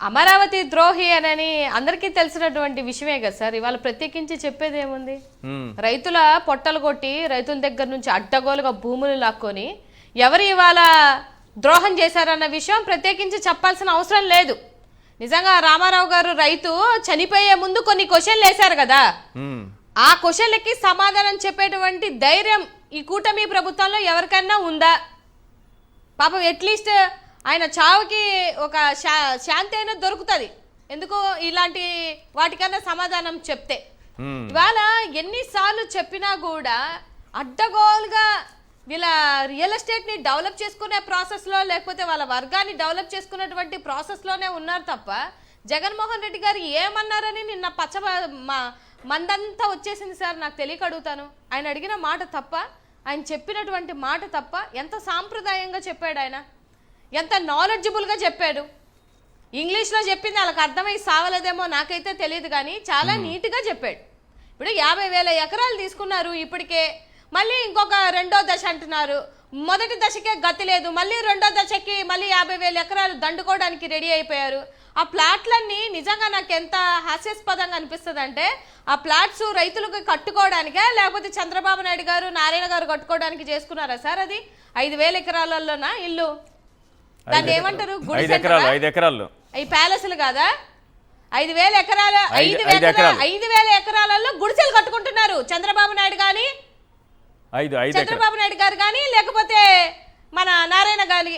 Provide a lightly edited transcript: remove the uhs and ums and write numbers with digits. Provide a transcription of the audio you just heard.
అమరావతి ద్రోహి అని అందరికీ తెలిసినటువంటి విషయమే కదా సార్. ఇవాళ ప్రత్యేకించి చెప్పేది ఏముంది? రైతుల పొట్టలు కొట్టి రైతుల దగ్గర నుంచి అడ్డగోలుగా భూములు లాక్కొని ఎవరు ఇవాళ ద్రోహం చేశారన్న విషయం ప్రత్యేకించి చెప్పాల్సిన అవసరం లేదు. నిజంగా రామారావు గారు రైతు చనిపోయే ముందు కొన్ని క్వశ్చన్లు వేశారు కదా, ఆ క్వశ్చన్లకి సమాధానం చెప్పేటువంటి ధైర్యం ఈ కూటమి ప్రభుత్వంలో ఎవరికైనా ఉందా? పాపం అట్లీస్ట్ ఆయన చావుకి ఒక శాంతి అయినా దొరుకుతుంది. ఎందుకు ఇలాంటి వాటికన్నా సమాధానం చెప్తే. ఇవాళ ఎన్నిసార్లు చెప్పినా కూడా అడ్డగోలుగా వీళ్ళ రియల్ ఎస్టేట్ని డెవలప్ చేసుకునే ప్రాసెస్లో లేకపోతే వాళ్ళ వర్గాన్ని డెవలప్ చేసుకున్నటువంటి ప్రాసెస్లోనే ఉన్నారు తప్ప జగన్మోహన్ రెడ్డి గారు ఏమన్నారని నిన్న మందంతా వచ్చేసింది సార్. నాకు తెలియక అడుగుతాను, ఆయన అడిగిన మాట తప్ప, ఆయన చెప్పినటువంటి మాట తప్ప, ఎంత సాంప్రదాయంగా చెప్పాడు ఆయన, ఎంత నాలెడ్జబుల్గా చెప్పాడు. ఇంగ్లీష్లో చెప్పింది వాళ్ళకి అర్థమై సావలేదేమో నాకైతే తెలియదు, కానీ చాలా నీట్గా చెప్పాడు. ఇప్పుడు 50,000 ఎకరాలు తీసుకున్నారు ఇప్పటికే, మళ్ళీ ఇంకొక రెండో దశ అంటున్నారు. మొదటి దశకే గతి లేదు, మళ్ళీ రెండో దశకి మళ్ళీ 50,000 ఎకరాలు దండుకోవడానికి రెడీ అయిపోయారు. ఆ ప్లాట్లన్నీ నిజంగా నాకు ఎంత హాస్యాస్పదంగా అనిపిస్తుంది అంటే, ఆ ప్లాట్స్ రైతులకు కట్టుకోవడానికే లేకపోతే చంద్రబాబు నాయుడు గారు నారాయణ గారు కట్టుకోవడానికి చేసుకున్నారా సార్? అది 5,000 ఎకరాలలోనా ఇల్లు? దాన్ని ఏమంటారు? ఈ ప్యాలెస్లు కాదా? 5,000 ఎకరాలు 5,000 ఎకరాలలో గుడిసెలు కట్టుకుంటున్నారు చంద్రబాబు నాయుడు గారు కానీ లేకపోతే మన నారాయణ గారి